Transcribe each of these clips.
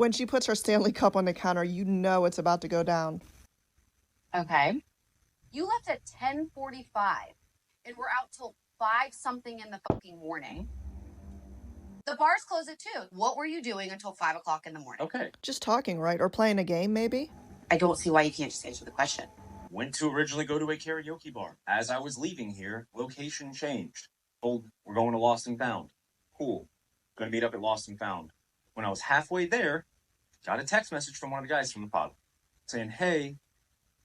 When she puts her Stanley Cup on the counter, you know it's about to go down. Okay. You left at 10:45 and we're out till 5-something in the fucking morning. The bars close at 2. What were you doing until 5 o'clock in the morning? Okay. Just talking, right? Or playing a game, maybe? I don't see why you can't just answer the question. Went to originally go to a karaoke bar. As I was leaving here, location changed. Told we're going to Lost and Found. Cool. Gonna meet up at Lost and Found. When I was halfway there, got a text message from one of the guys from the pub saying, "Hey,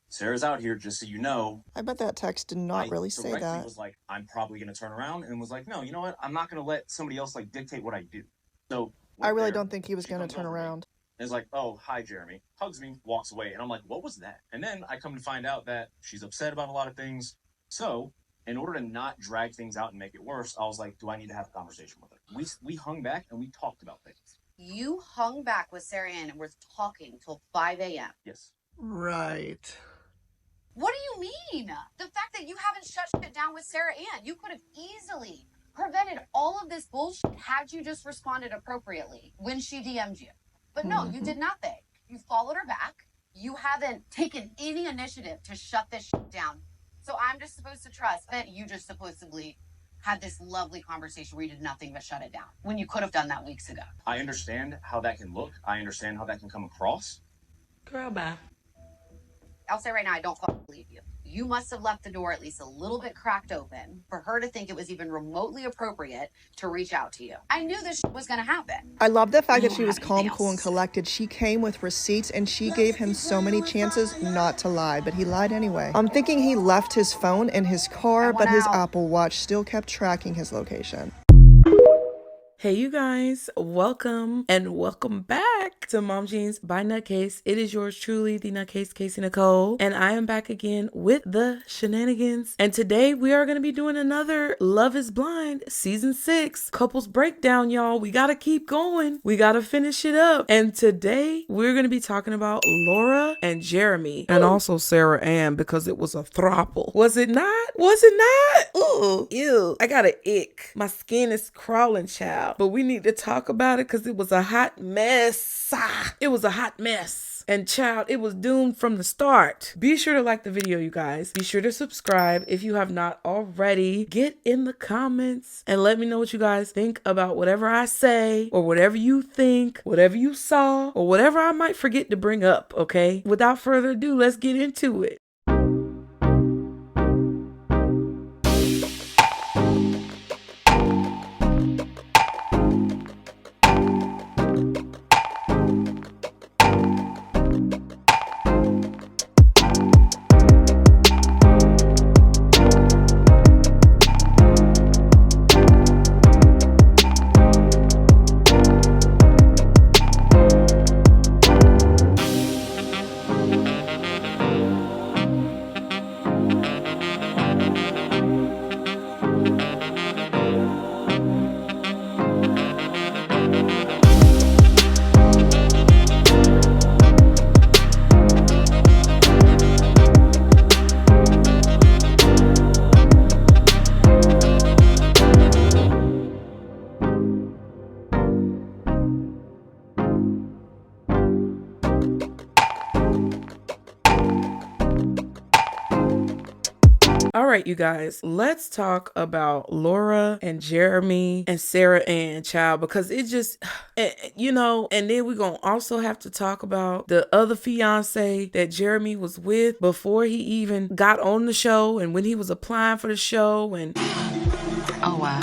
Sarah's out here, just so you know." I bet that text did not really say directly that. was like, I'm probably going to turn around, and was like, no, you know what? I'm not going to let somebody else like dictate what I do. So I really don't think he was going to turn around. And is like, "Oh, hi, Jeramey." Hugs me, walks away. And I'm like, what was that? And then I come to find out that she's upset about a lot of things. So in order to not drag things out and make it worse, I was like, do I need to have a conversation with her? We hung back and we talked about things. You hung back with Sarah Ann and were talking till 5 a.m. Yes. Right. What do you mean? The fact that you haven't shut shit down with Sarah Ann, you could have easily prevented all of this bullshit had you just responded appropriately when she DM'd you. But no, you did nothing. You followed her back. You haven't taken any initiative to shut this shit down. So I'm just supposed to trust that you just supposedly had this lovely conversation where you did nothing but shut it down when you could have done that weeks ago. I understand how that can look. I understand how that can come across. Girl, bye. I'll say right now, I don't fucking believe you. You must have left the door at least a little bit cracked open for her to think it was even remotely appropriate to reach out to you. I knew this shit was going to happen. I love the fact that she You was have calm, anything cool, and else? collected. She came with receipts and she gave him so many chances not to lie, but he lied anyway. I'm thinking he left his phone in his car, but his Apple Watch still kept tracking his location. Hey you guys, welcome and welcome back to Mom Jeans by NUTCASE. It is yours truly, the NUTCASE Casey Nicole, and I am back again with the shenanigans. And today we are going to be doing another Love is Blind Season 6 couples breakdown, y'all. We got to keep going. We got to finish it up. And today we're going to be talking about Laura and Jeramey, and also Sarah Ann, because it was a throple. Was it not? Was it not? Ooh, ew. I got an ick. My skin is crawling, child. But we need to talk about it because it was a hot mess. It was a hot mess. And child, it was doomed from the start. Be sure to like the video, you guys. Be sure to subscribe if you have not already. Get in the comments and let me know what you guys think about whatever I say, or whatever you think, whatever you saw, or whatever I might forget to bring up, okay? Without further ado, let's get into it. All right, you guys, let's talk about Laura and Jeramey and Sarah Ann, child, because it just, you know, and then we're going to also have to talk about the other fiance that Jeramey was with before he even got on the show and when he was applying for the show. And Oh, wow.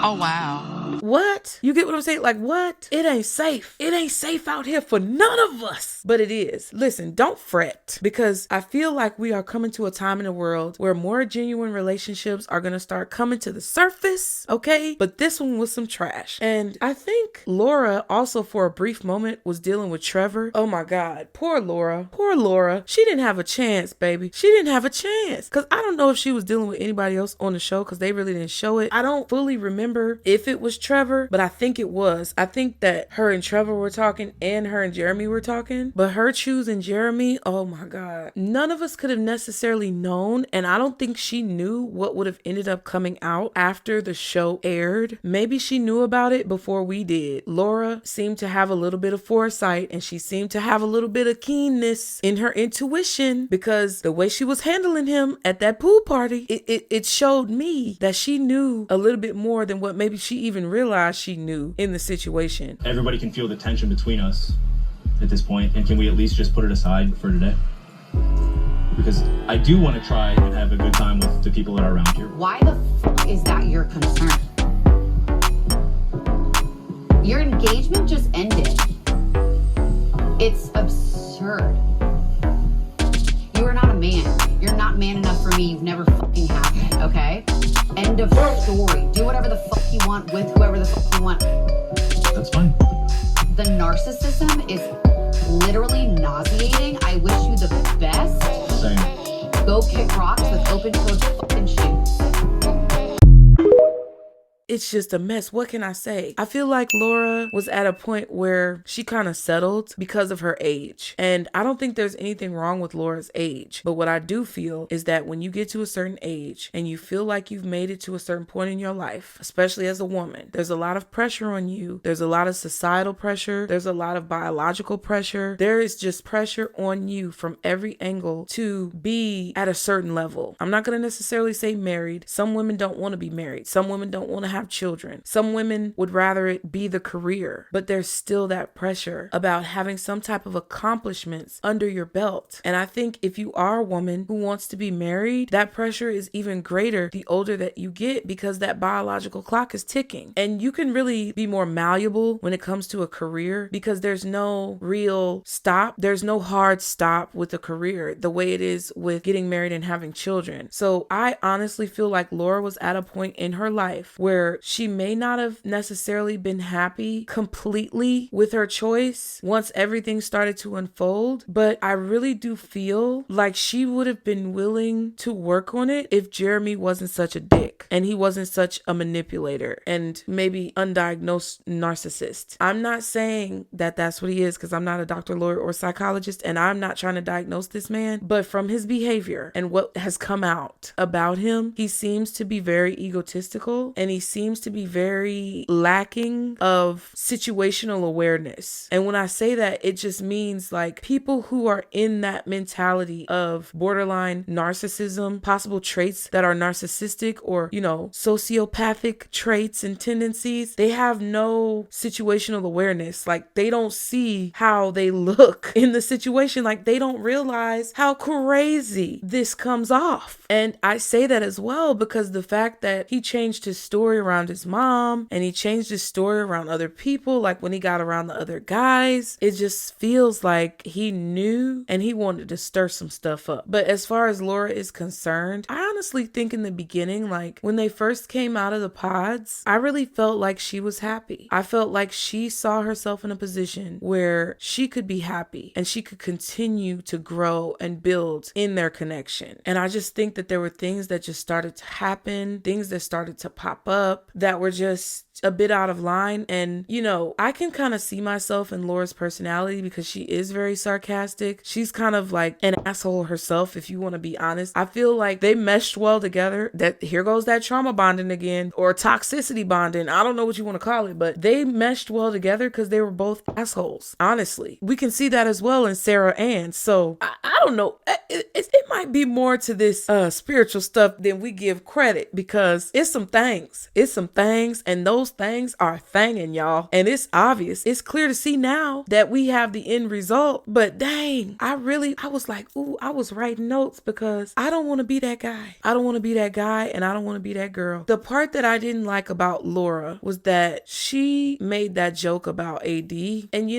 Oh, wow. what? You get what I'm saying? Like, what? It ain't safe. It ain't safe out here for none of us. But it is. Listen, don't fret, because I feel like we are coming to a time in the world where more genuine relationships are going to start coming to the surface, okay? But this one was some trash. And I think Laura also for a brief moment was dealing with Trevor. Oh my God. Poor Laura. Poor Laura. She didn't have a chance, baby. She didn't have a chance. Because I don't know if she was dealing with anybody else on the show, because they really didn't show it. I don't fully remember if it was Trevor Trevor, but I think it was. I think that her and Trevor were talking and her and Jeramey were talking, but her choosing Jeramey, oh my God. None of us could have necessarily known, and I don't think she knew what would have ended up coming out after the show aired. Maybe she knew about it before we did. Laura seemed to have a little bit of foresight, and she seemed to have a little bit of keenness in her intuition, because the way she was handling him at that pool party, it showed me that she knew a little bit more than what maybe she even realized she knew in the situation. Everybody can feel the tension between us at this point, and can we at least just put it aside for today? Because I do want to try and have a good time with the people that are around here. Why the f is that your concern? Your engagement just ended. It's absurd. You are not a man. You're not man enough for me. You've never fucking happened, okay? End of story. Do whatever the fuck you want with whoever the fuck you want. That's fine. The narcissism is literally nauseating. I wish you the best. Same. Go kick rocks with open-toed fucking shoes. It's just a mess. What can I say? I feel like Laura was at a point where she kind of settled because of her age. And I don't think there's anything wrong with Laura's age. But what I do feel is that when you get to a certain age and you feel like you've made it to a certain point in your life, especially as a woman, there's a lot of pressure on you. There's a lot of societal pressure. There's a lot of biological pressure. There is just pressure on you from every angle to be at a certain level. I'm not going to necessarily say married. Some women don't want to be married. Some women don't want to have children. Some women would rather it be the career, but there's still that pressure about having some type of accomplishments under your belt. And I think if you are a woman who wants to be married, that pressure is even greater the older that you get, because that biological clock is ticking. And you can really be more malleable when it comes to a career, because there's no real stop. There's no hard stop with a career the way it is with getting married and having children. So I honestly feel like Laura was at a point in her life where she may not have necessarily been happy completely with her choice once everything started to unfold, but I really do feel like she would have been willing to work on it if Jeramey wasn't such a dick and he wasn't such a manipulator and maybe undiagnosed narcissist. I'm not saying that that's what he is, because I'm not a doctor, lawyer, or psychologist, and I'm not trying to diagnose this man, but from his behavior and what has come out about him, he seems to be very egotistical, and he seems to be very lacking of situational awareness. And when I say that, it just means like people who are in that mentality of borderline narcissism, possible traits that are narcissistic or, sociopathic traits and tendencies, they have no situational awareness. Like they don't see how they look in the situation. Like they don't realize how crazy this comes off. And I say that as well because the fact that he changed his story around his mom and he changed his story around other people, like when he got around the other guys, it just feels like he knew and he wanted to stir some stuff up. But as far as Laura is concerned, I honestly think in the beginning, like when they first came out of the pods, I really felt like she was happy. I felt like she saw herself in a position where she could be happy and she could continue to grow and build in their connection. And I just think that there were things that just started to happen, things that started to pop up that were just a bit out of line. And I can kind of see myself in Laura's personality because she is very sarcastic. She's kind of like an asshole herself, if you want to be honest. I feel like they meshed well together. That here goes that trauma bonding again, or toxicity bonding. I don't know what you want to call it, but they meshed well together because they were both assholes. Honestly, we can see that as well in Sarah Ann. So I don't know. It might be more to this spiritual stuff than we give credit, because it's some things. And those things are thangin', y'all. And it's obvious. It's clear to see now that we have the end result. But dang, I was like, ooh, I was writing notes because I don't want to be that guy. I don't want to be that guy, and I don't want to be that girl. The part that I didn't like about Laura was that she made that joke about AD. And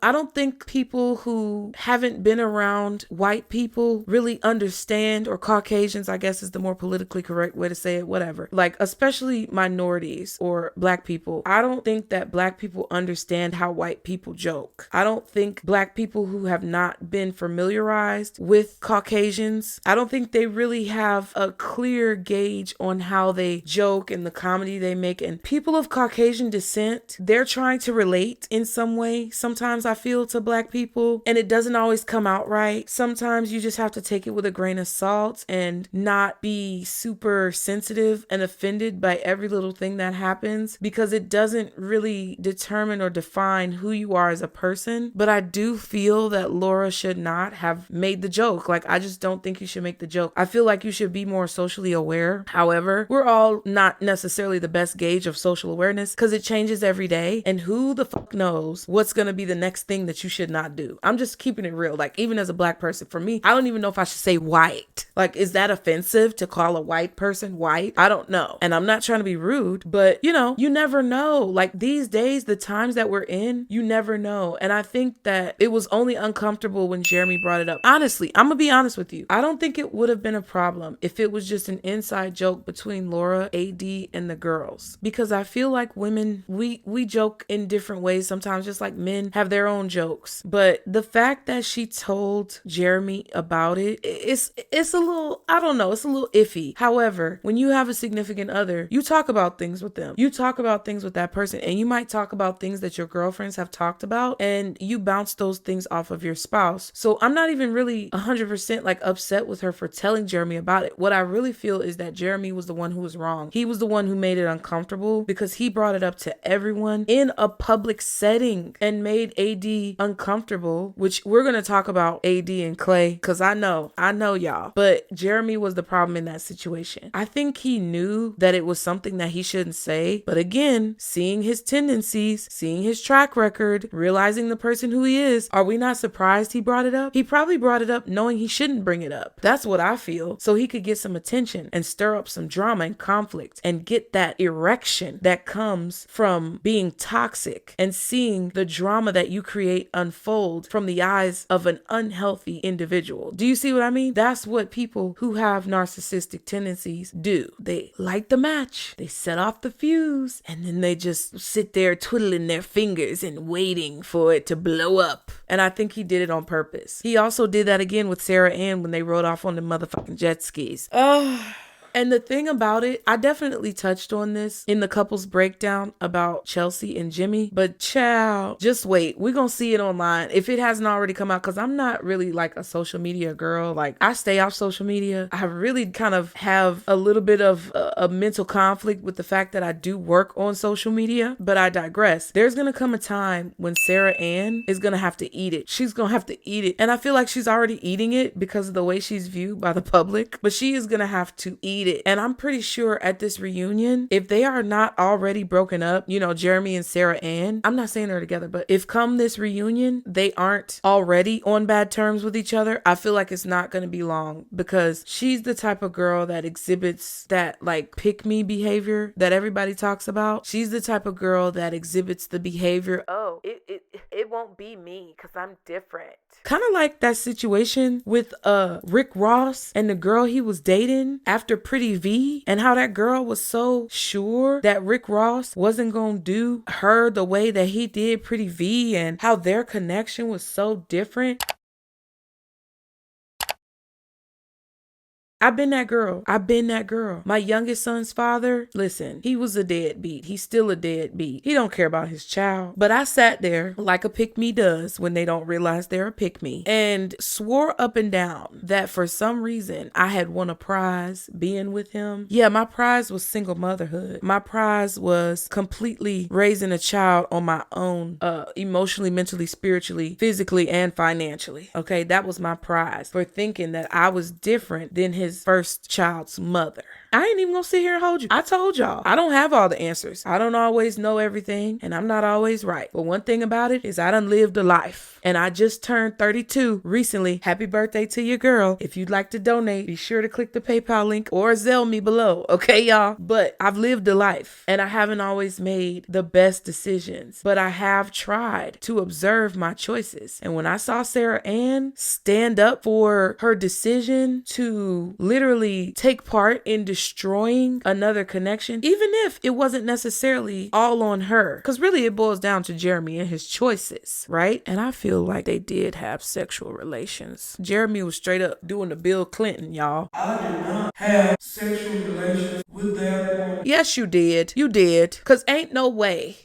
I don't think people who haven't been around white people really understand, or Caucasians, I guess is the more politically correct way to say it, whatever. Like, especially minorities or Black black people. I don't think that black people understand how white people joke. I don't think black people who have not been familiarized with Caucasians, I don't think they really have a clear gauge on how they joke and the comedy they make. And people of Caucasian descent, they're trying to relate in some way. Sometimes I feel to black people and it doesn't always come out right. Sometimes you just have to take it with a grain of salt and not be super sensitive and offended by every little thing that happens, because it doesn't really determine or define who you are as a person. But I do feel that Laura should not have made the joke. Like, I just don't think you should make the joke. I feel like you should be more socially aware. However, we're all not necessarily the best gauge of social awareness because it changes every day. And who the fuck knows what's going to be the next thing that you should not do. I'm just keeping it real. Like, even as a black person, for me, I don't even know if I should say white. Like, is that offensive to call a white person white? I don't know. And I'm not trying to be rude, but you know, you never know. Like, these days, the times that we're in, you never know. And I think that it was only uncomfortable when Jeramey brought it up. Honestly, I'm gonna be honest with you. I don't think it would have been a problem if it was just an inside joke between Laura, AD, and the girls. Because I feel like women, we joke in different ways sometimes, just like men have their own jokes. But the fact that she told Jeramey about it, it's a little, I don't know, it's a little iffy. However, when you have a significant other, you talk about things with them. You talk about things with that person, and you might talk about things that your girlfriends have talked about, and you bounce those things off of your spouse. So I'm not even really 100% like upset with her for telling Jeramey about it. What I really feel is that Jeramey was the one who was wrong. He was the one who made it uncomfortable because he brought it up to everyone in a public setting and made AD uncomfortable, which we're going to talk about AD and Clay because I know y'all, but Jeramey was the problem in that situation. I think he knew that it was something that he shouldn't say, but again, seeing his tendencies, seeing his track record, realizing the person who he is, are we not surprised he brought it up? He probably brought it up knowing he shouldn't bring it up. That's what I feel. So he could get some attention and stir up some drama and conflict and get that erection that comes from being toxic and seeing the drama that you create unfold from the eyes of an unhealthy individual. Do you see what I mean? That's what people who have narcissistic tendencies do. They light the match, they set off the fuse, and then they just sit there twiddling their fingers and waiting for it to blow up. And I think he did it on purpose. He also did that again with Sarah Ann when they rode off on the motherfucking jet skis. And the thing about it, I definitely touched on this in the couples breakdown about Chelsea and Jimmy, but child, just wait. We're going to see it online if it hasn't already come out, because I'm not really like a social media girl. Like, I stay off social media. I really kind of have a little bit of a mental conflict with the fact that I do work on social media, but I digress. There's going to come a time when Sarah Ann is going to have to eat it. She's going to have to eat it. And I feel like she's already eating it because of the way she's viewed by the public, but she is going to have to eat it. And I'm pretty sure at this reunion, if they are not already broken up, you know, Jeramey and Sarah Ann, I'm not saying they're together, but if come this reunion, they aren't already on bad terms with each other, I feel like it's not going to be long, because she's the type of girl that exhibits that like pickme behavior that everybody talks about. She's the type of girl that exhibits the behavior, oh, it won't be me because I'm different. Kind of like that situation with Rick Ross and the girl he was dating after Pretty V, and how that girl was so sure that Rick Ross wasn't gonna do her the way that he did Pretty V, and how their connection was so different. I've been that girl. My youngest son's father, listen, he was a deadbeat. He's still a deadbeat. He don't care about his child. But I sat there like a pick-me does when they don't realize they're a pick-me, and swore up and down that for some reason I had won a prize being with him. Yeah, my prize was single motherhood. My prize was completely raising a child on my own, emotionally, mentally, spiritually, physically, and financially. Okay, that was my prize for thinking that I was different than his first child's mother. I ain't even gonna sit here and hold you. I told y'all, I don't have all the answers. I don't always know everything, and I'm not always right. But one thing about it is I done lived a life, and I just turned 32 recently. Happy birthday to your girl. If you'd like to donate, be sure to click the PayPal link or Zelle me below. Okay, y'all? But I've lived a life, and I haven't always made the best decisions, but I have tried to observe my choices. And when I saw Sarah Ann stand up for her decision to literally take part in destroying destroying another connection, even if it wasn't necessarily all on her. Because really it boils down to Jeramey and his choices, right? And I feel like they did have sexual relations. Jeramey was straight up doing the Bill Clinton, y'all. I did not have sexual relations with that woman. Yes, you did. You did. Cause ain't no way.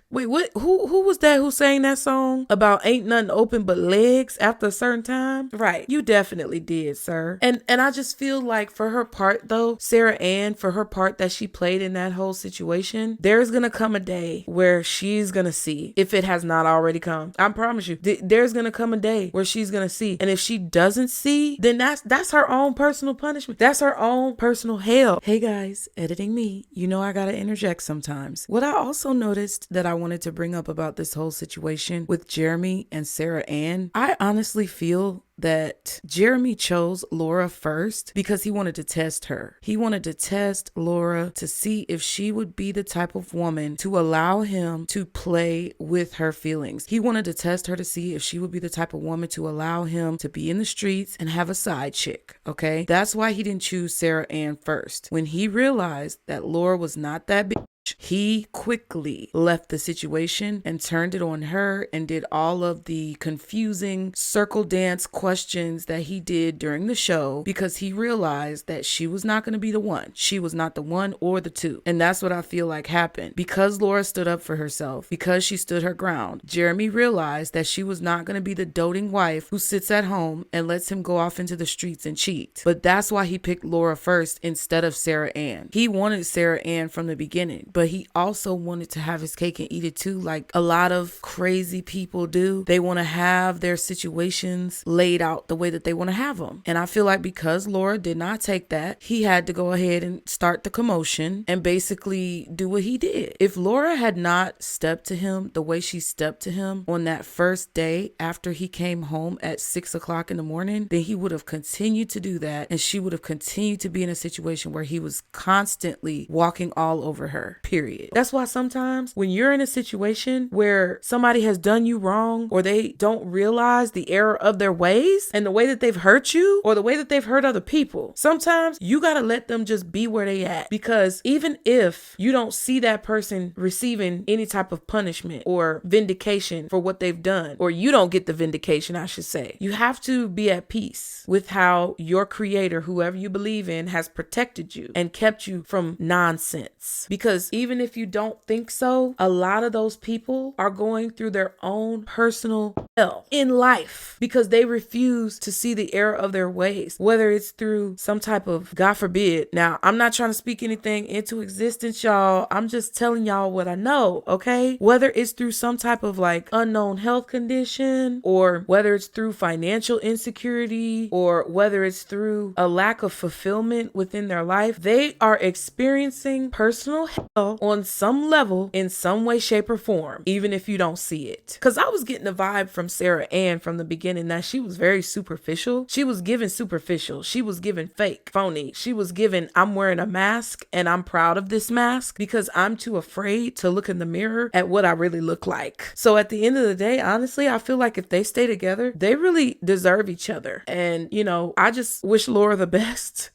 Wait, what? Who was that who sang that song about ain't nothing open but legs after a certain time? Right. You definitely did, sir. And I just feel like for her part though, Sarah Ann, for her part that she played in that whole situation, there's gonna come a day where she's gonna see, if it has not already come. I promise you, there's gonna come a day where she's gonna see. And if she doesn't see, then that's her own personal punishment. That's her own personal hell. Hey guys, editing me. You know I gotta interject sometimes. What I also noticed that I wanted to bring up about this whole situation with Jeramey and Sarah Ann, I honestly feel that Jeramey chose Laura first because he wanted to test her. He wanted to test Laura to see if she would be the type of woman to allow him to play with her feelings. He wanted to test her to see if she would be the type of woman to allow him to be in the streets and have a side chick, okay? That's why he didn't choose Sarah Ann first. When he realized that Laura was not that big, he quickly left the situation and turned it on her and did all of the confusing circle dance questions that he did during the show because he realized that she was not going to be the one. She was not the one or the two. And that's what I feel like happened. Because Laura stood up for herself, because she stood her ground, Jeramey realized that she was not going to be the doting wife who sits at home and lets him go off into the streets and cheat. But that's why he picked Laura first instead of Sarah Ann. He wanted Sarah Ann from the beginning, but he also wanted to have his cake and eat it too, like a lot of crazy people do. They want to have their situations laid out the way that they want to have them. And I feel like because Laura did not take that, he had to go ahead and start the commotion and basically do what he did. If Laura had not stepped to him the way she stepped to him on that first day after he came home at 6 o'clock in the morning, then he would have continued to do that, and she would have continued to be in a situation where he was constantly walking all over her, period. That's why sometimes when you're in a situation where somebody has done you wrong, or they don't realize the error of their ways and the way that they've hurt you or the way that they've hurt other people, sometimes you got to let them just be where they at. Because even if you don't see that person receiving any type of punishment or vindication for what they've done, or you don't get the vindication, I should say, you have to be at peace with how your creator, whoever you believe in, has protected you and kept you from nonsense. Because even if you don't think so, a lot of those people are going through their own personal hell in life because they refuse to see the error of their ways, whether it's through some type of, God forbid. Now, I'm not trying to speak anything into existence, y'all. I'm just telling y'all what I know, okay? Whether it's through some type of like unknown health condition, or whether it's through financial insecurity, or whether it's through a lack of fulfillment within their life, they are experiencing personal hell on some level, in some way, shape, or form, even if you don't see it. Because I was getting the vibe from Sarah Ann from the beginning that she was very superficial. She was giving superficial. She was giving fake, phony. She was giving, I'm wearing a mask and I'm proud of this mask because I'm too afraid to look in the mirror at what I really look like. So at the end of the day, honestly, I feel like if they stay together, they really deserve each other. And, you know, I just wish Laura the best.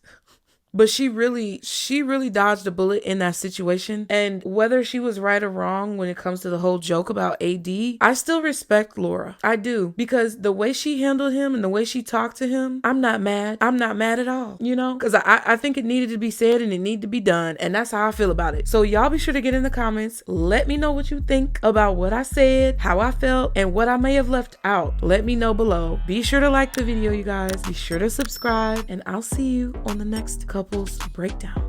But she really dodged a bullet in that situation. And whether she was right or wrong when it comes to the whole joke about AD, I still respect Laura. I do. Because the way she handled him and the way she talked to him, I'm not mad. I'm not mad at all, you know? Because I think it needed to be said and it needed to be done. And that's how I feel about it. So y'all be sure to get in the comments. Let me know what you think about what I said, how I felt, and what I may have left out. Let me know below. Be sure to like the video, you guys. Be sure to subscribe. And I'll see you on the next couples breakdown.